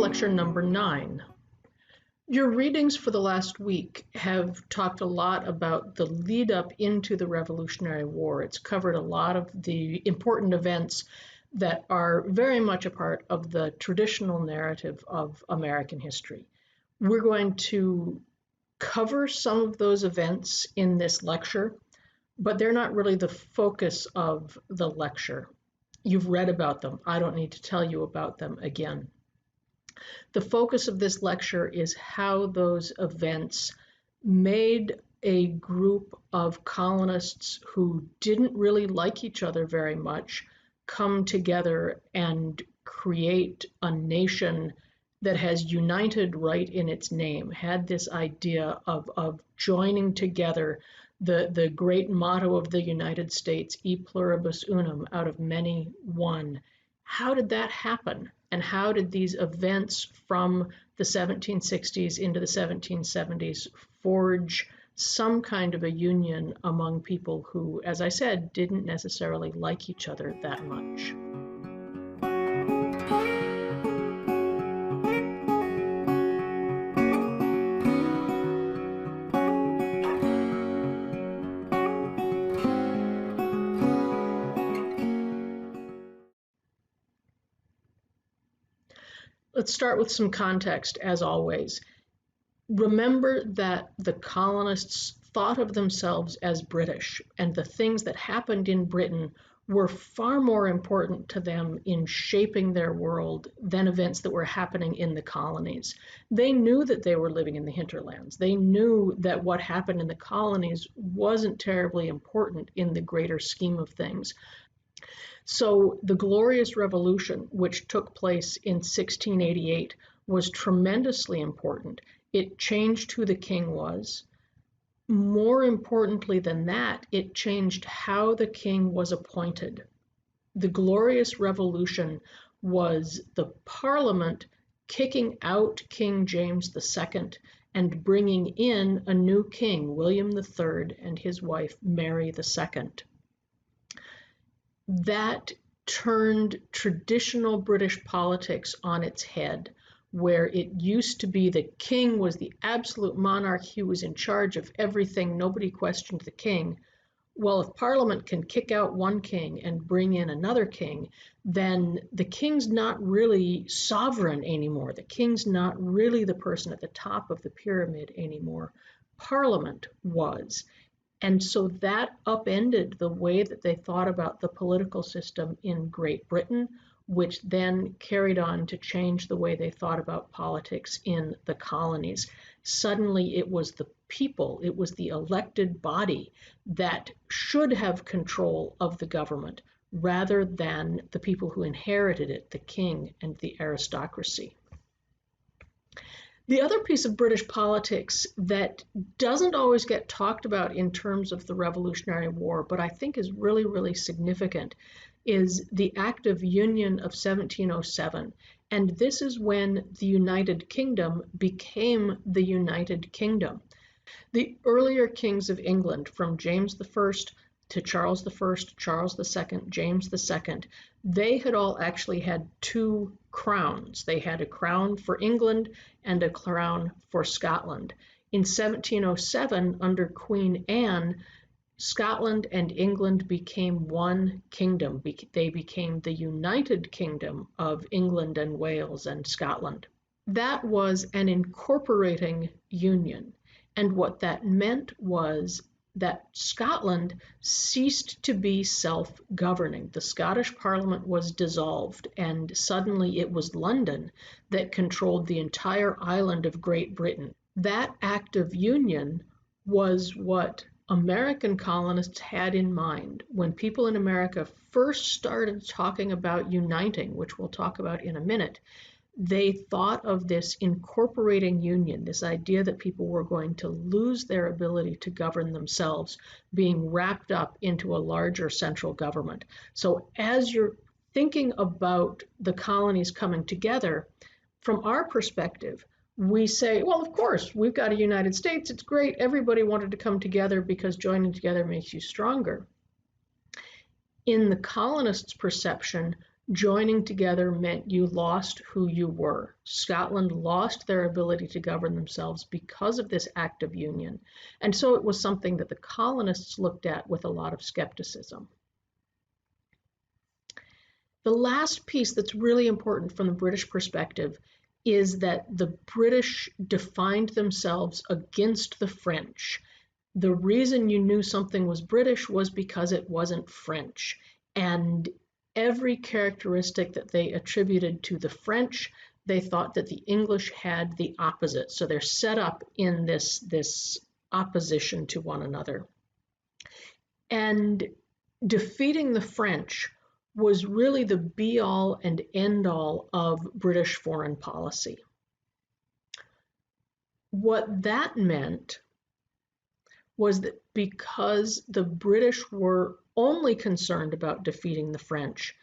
lecture number 9. Your readings for the last week have talked a lot about the lead up into the Revolutionary War. It's covered a lot of the important events that are very much a part of the traditional narrative of American history. We're going to cover some of those events in this lecture, but they're not really the focus of the lecture. You've read about them. I don't need to tell you about them again. The focus of this lecture is how those events made a group of colonists who didn't really like each other very much come together and create a nation that has united right in its name, had this idea of joining together the great motto of the United States, e pluribus unum, out of many one. How did that happen? And how did these events from the 1760s into the 1770s forge some kind of a union among people who, as I said, didn't necessarily like each other that much? Let's start with some context, as always. Remember that the colonists thought of themselves as British, and the things that happened in Britain were far more important to them in shaping their world than events that were happening in the colonies. They knew that they were living in the hinterlands. They knew that what happened in the colonies wasn't terribly important in the greater scheme of things. So the Glorious Revolution, which took place in 1688, was tremendously important. It changed who the king was. More importantly than that, it changed how the king was appointed. The Glorious Revolution was the Parliament kicking out King James II and bringing in a new king, William III, and his wife, Mary II. That turned traditional British politics on its head, where it used to be the king was the absolute monarch, he was in charge of everything, nobody questioned the king. Well, if Parliament can kick out one king and bring in another king, then the king's not really sovereign anymore. The king's not really the person at the top of the pyramid anymore. Parliament was. And so that upended the way that they thought about the political system in Great Britain, which then carried on to change the way they thought about politics in the colonies. Suddenly it was the people, it was the elected body that should have control of the government rather than the people who inherited it, the king and the aristocracy. The other piece of British politics that doesn't always get talked about in terms of the Revolutionary War, but I think is really, really significant, is the Act of Union of 1707. And this is when the United Kingdom became the United Kingdom. The earlier kings of England, from James I to Charles I, Charles II, James II, they had all actually had two crowns. They had a crown for England and a crown for Scotland. In 1707, under Queen Anne, Scotland and England became one kingdom. They became the United Kingdom of England and Wales and Scotland. That was an incorporating union. And what that meant was that Scotland ceased to be self-governing. The Scottish Parliament was dissolved, and suddenly it was London that controlled the entire island of Great Britain. That Act of Union was what American colonists had in mind when people in America first started talking about uniting, which we'll talk about in a minute. They thought of this incorporating union, this idea that people were going to lose their ability to govern themselves, being wrapped up into a larger central government. So as you're thinking about the colonies coming together, from our perspective, we say, well, of course, we've got a United States, it's great, everybody wanted to come together because joining together makes you stronger. In the colonists' perception, Joining together meant you lost who you were. Scotland lost their ability to govern themselves because of this act of union. And so it was something that the colonists looked at with a lot of skepticism. The last piece that's really important from the British perspective is that the British defined themselves against the French. The reason you knew something was British was because it wasn't French. And every characteristic that they attributed to the French, they thought that the English had the opposite. So they're set up in this opposition to one another. And defeating the French was really the be-all and end-all of British foreign policy. What that meant was that because the British were only concerned about defeating the French,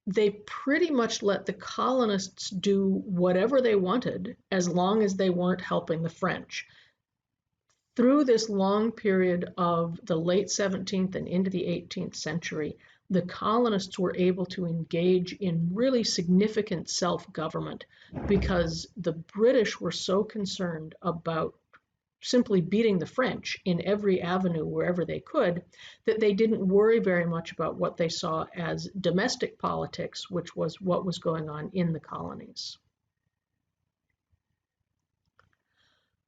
they pretty much let the colonists do whatever they wanted as long as they weren't helping the French. Through this long period of the late 17th and into the 18th century, the colonists were able to engage in really significant self-government because the British were so concerned about simply beating the French in every avenue wherever they could, that they didn't worry very much about what they saw as domestic politics, which was what was going on in the colonies.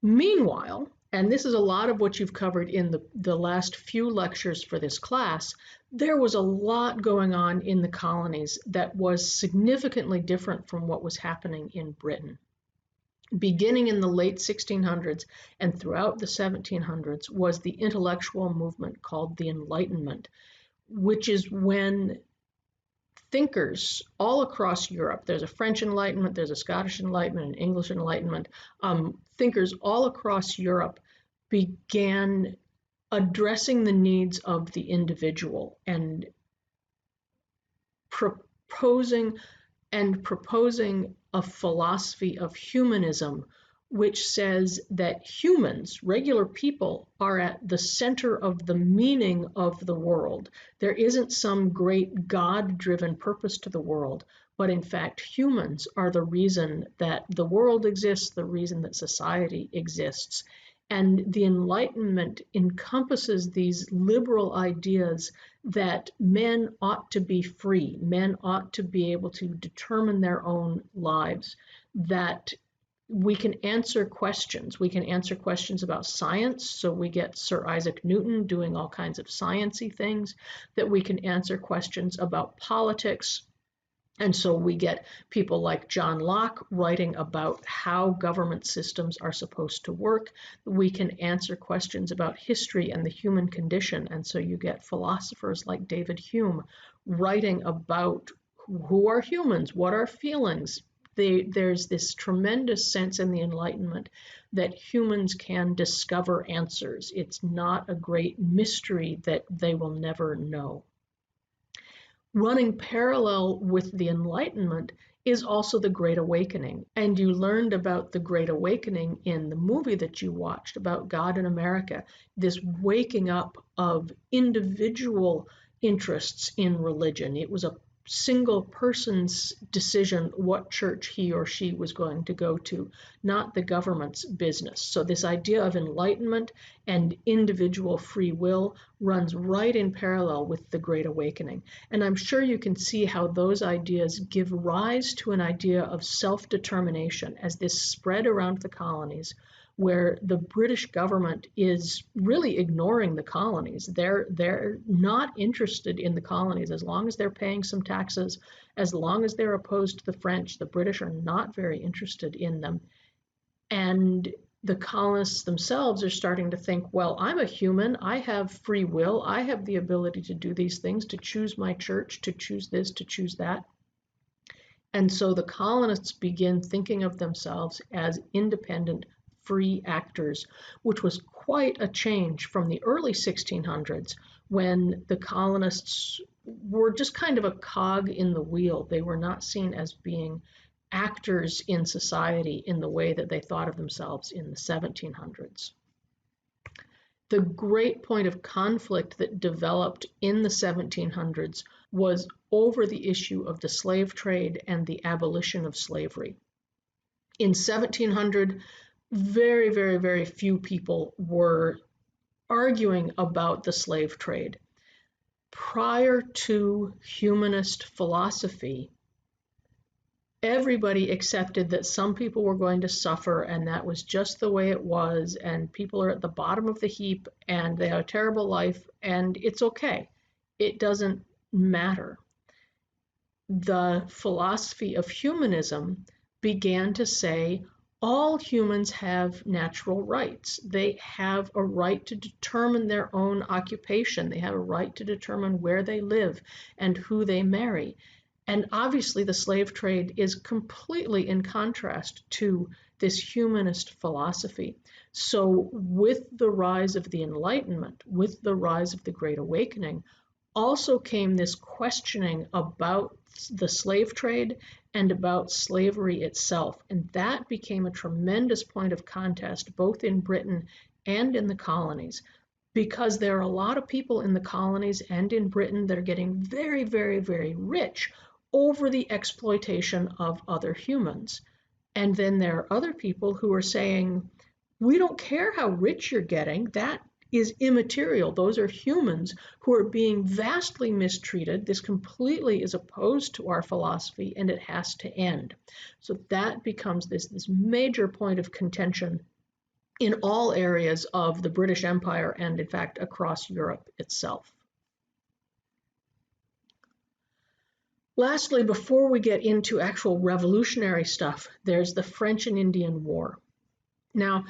Meanwhile, and this is a lot of what you've covered in the last few lectures for this class, there was a lot going on in the colonies that was significantly different from what was happening in Britain. Beginning in the late 1600s and throughout the 1700s was the intellectual movement called the Enlightenment, which is when thinkers all across Europe, there's a French Enlightenment, there's a Scottish Enlightenment, an English Enlightenment, thinkers all across Europe began addressing the needs of the individual and proposing a philosophy of humanism, which says that humans, regular people, are at the center of the meaning of the world. There isn't some great God-driven purpose to the world, but in fact, humans are the reason that the world exists, the reason that society exists. And the Enlightenment encompasses these liberal ideas that men ought to be free, men ought to be able to determine their own lives, that we can answer questions. We can answer questions about science, so we get Sir Isaac Newton doing all kinds of sciencey things, that we can answer questions about politics, and so we get people like John Locke writing about how government systems are supposed to work. We can answer questions about history and the human condition. And so you get philosophers like David Hume writing about who are humans, what are feelings. There's this tremendous sense in the Enlightenment that humans can discover answers. It's not a great mystery that they will never know. Running parallel with the Enlightenment is also the Great Awakening. And you learned about the Great Awakening in the movie that you watched about God in America, this waking up of individual interests in religion. It was a single person's decision what church he or she was going to go to, not the government's business. So this idea of enlightenment and individual free will runs right in parallel with the Great Awakening. And I'm sure you can see how those ideas give rise to an idea of self-determination as this spread around the colonies, where the British government is really ignoring the colonies. They're not interested in the colonies as long as they're paying some taxes, as long as they're opposed to the French. The British are not very interested in them. And the colonists themselves are starting to think, well, I'm a human, I have free will, I have the ability to do these things, to choose my church, to choose this, to choose that. And so the colonists begin thinking of themselves as independent, free actors, which was quite a change from the early 1600s when the colonists were just kind of a cog in the wheel. They were not seen as being actors in society in the way that they thought of themselves in the 1700s. The great point of conflict that developed in the 1700s was over the issue of the slave trade and the abolition of slavery. In 1700, very, very, very few people were arguing about the slave trade. Prior to humanist philosophy, everybody accepted that some people were going to suffer, and that was just the way it was, and people are at the bottom of the heap and they have a terrible life, and it's okay. It doesn't matter. The philosophy of humanism began to say all humans have natural rights. They have a right to determine their own occupation. They have a right to determine where they live and who they marry. And obviously, the slave trade is completely in contrast to this humanist philosophy. So, with the rise of the Enlightenment, with the rise of the Great Awakening, also came this questioning about the slave trade and about slavery itself. And that became a tremendous point of contest, both in Britain and in the colonies, because there are a lot of people in the colonies and in Britain that are getting very, very, very rich over the exploitation of other humans. And then there are other people who are saying, we don't care how rich you're getting, that is immaterial. Those are humans who are being vastly mistreated. This completely is opposed to our philosophy, and it has to end. So that becomes this major point of contention in all areas of the British Empire and, in fact, across Europe itself. Lastly, before we get into actual revolutionary stuff, there's the French and Indian War. Now,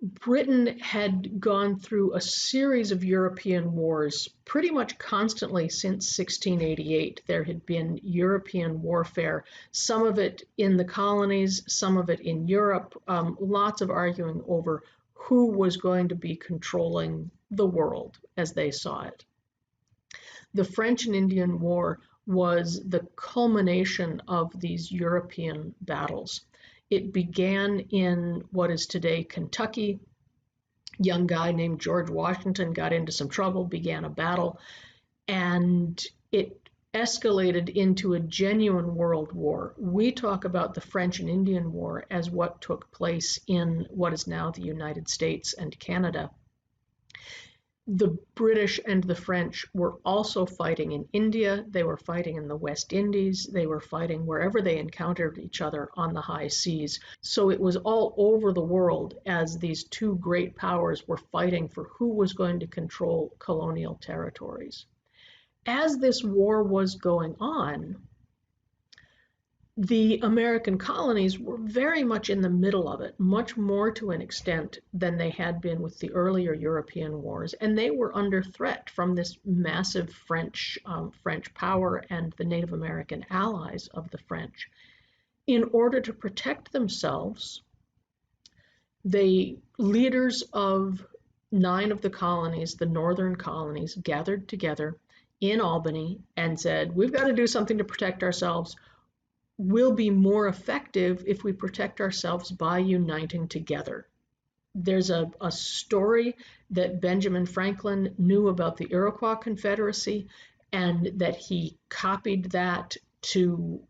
Britain had gone through a series of European wars pretty much constantly since 1688. There had been European warfare, some of it in the colonies, some of it in Europe, lots of arguing over who was going to be controlling the world as they saw it. The French and Indian War was the culmination of these European battles. It began in what is today Kentucky. A young guy named George Washington got into some trouble, began a battle, and it escalated into a genuine world war. We talk about the French and Indian War as what took place in what is now the United States and Canada. The British and the French were also fighting in India. They were fighting in the West Indies. They were fighting wherever they encountered each other on the high seas. So it was all over the world as these two great powers were fighting for who was going to control colonial territories. As this war was going on, the American colonies were very much in the middle of it, much more to an extent than they had been with the earlier European wars, and they were under threat from this massive French power and the Native American allies of the French. In order to protect themselves, the leaders of 9 of the colonies, the northern colonies, gathered together in Albany and said, we've got to do something to protect ourselves. We'll be more effective if we protect ourselves by uniting together. There's a story that Benjamin Franklin knew about the Iroquois Confederacy, and that he copied that to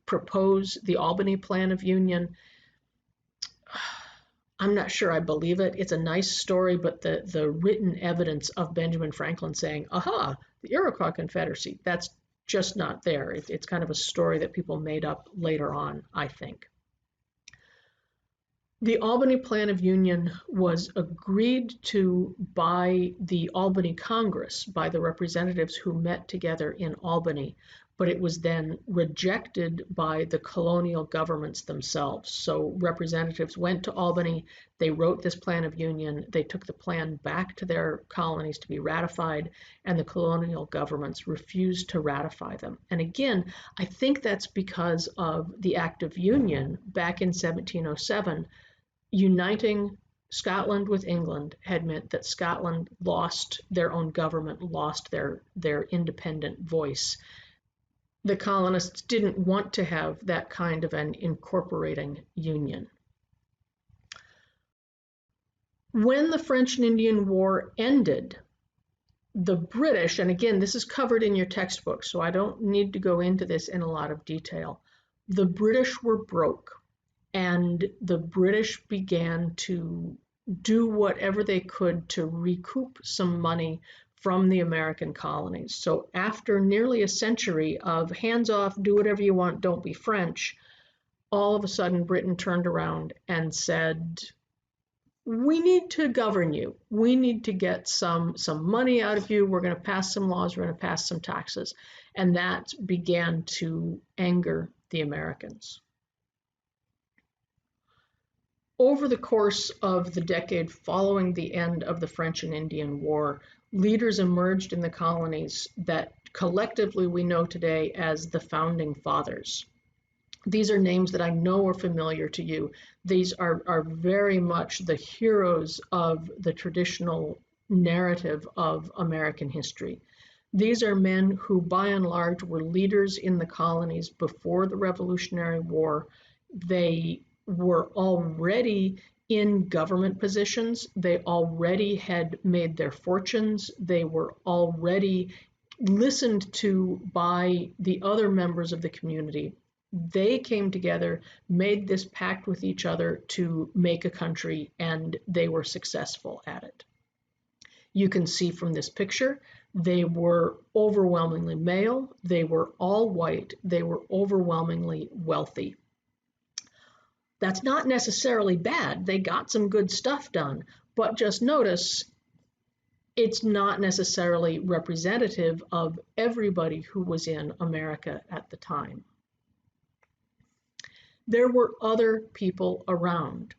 propose the Albany Plan of Union. I'm not sure I believe it. It's a nice story, but the written evidence of Benjamin Franklin saying, aha, the Iroquois Confederacy, that's just not there. It's kind of a story that people made up later on, I think. The Albany Plan of Union was agreed to by the Albany Congress, by the representatives who met together in Albany, but it was then rejected by the colonial governments themselves. So representatives went to Albany, they wrote this Plan of Union, they took the plan back to their colonies to be ratified, and the colonial governments refused to ratify them. And again, I think that's because of the Act of Union back in 1707. Uniting Scotland with England had meant that Scotland lost their own government, lost their independent voice. The colonists didn't want to have that kind of an incorporating union. When the French and Indian War ended, the British, and again, this is covered in your textbook, so I don't need to go into this in a lot of detail. The British were broke, and the British began to do whatever they could to recoup some money from the American colonies. So after nearly a century of hands off, do whatever you want, don't be French, all of a sudden Britain turned around and said, we need to govern you. We need to get some money out of you. We're going to pass some laws. We're going to pass some taxes. And that began to anger the Americans. Over the course of the decade following the end of the French and Indian War, leaders emerged in the colonies that collectively we know today as the Founding Fathers. These are names that I know are familiar to you. These are very much the heroes of the traditional narrative of American history. These are men who, by and large, were leaders in the colonies before the Revolutionary War. They were already in government positions. They already had made their fortunes. They were already listened to by the other members of the community. They came together, made this pact with each other to make a country, and they were successful at it. You can see from this picture, they were overwhelmingly male, they were all white, they were overwhelmingly wealthy. That's not necessarily bad. They got some good stuff done, but just notice it's not necessarily representative of everybody who was in America at the time. There were other people around.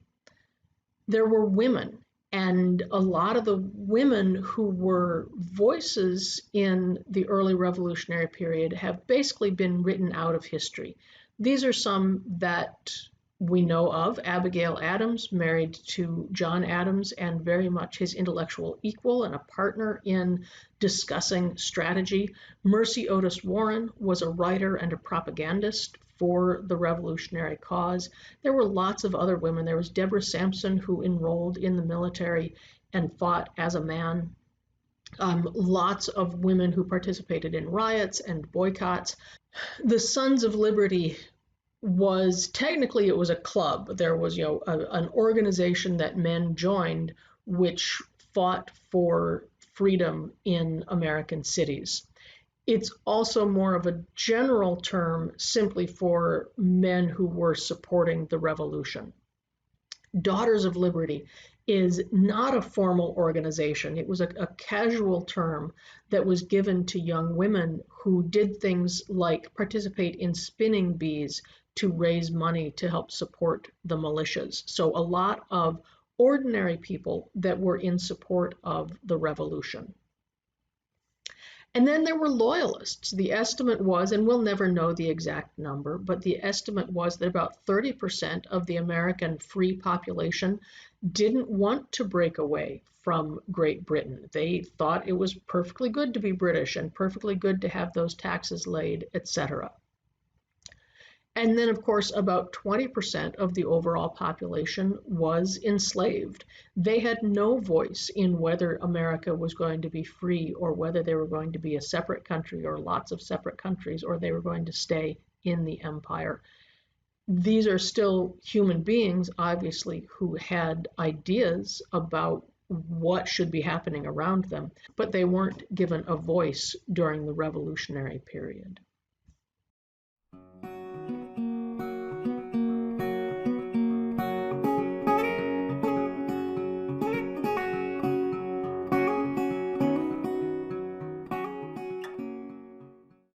There were women, and a lot of the women who were voices in the early revolutionary period have basically been written out of history. These are some that we know of. Abigail Adams, married to John Adams and very much his intellectual equal and a partner in discussing strategy. Mercy Otis Warren was a writer and a propagandist for the revolutionary cause. There were lots of other women. There was Deborah Sampson, who enrolled in the military and fought as a man. Lots of women who participated in riots and boycotts. The Sons of Liberty was technically, it was a club. There was, an organization that men joined which fought for freedom in American cities. It's also more of a general term simply for men who were supporting the revolution. Daughters of Liberty is not a formal organization. It was a casual term that was given to young women who did things like participate in spinning bees to raise money to help support the militias. So a lot of ordinary people that were in support of the revolution. And then there were loyalists. The estimate was, and we'll never know the exact number, but the estimate was that about 30% of the American free population didn't want to break away from Great Britain. They thought it was perfectly good to be British and perfectly good to have those taxes laid, etc. And then, of course, about 20% of the overall population was enslaved. They had no voice in whether America was going to be free or whether they were going to be a separate country or lots of separate countries or they were going to stay in the empire. These are still human beings, obviously, who had ideas about what should be happening around them, but they weren't given a voice during the revolutionary period.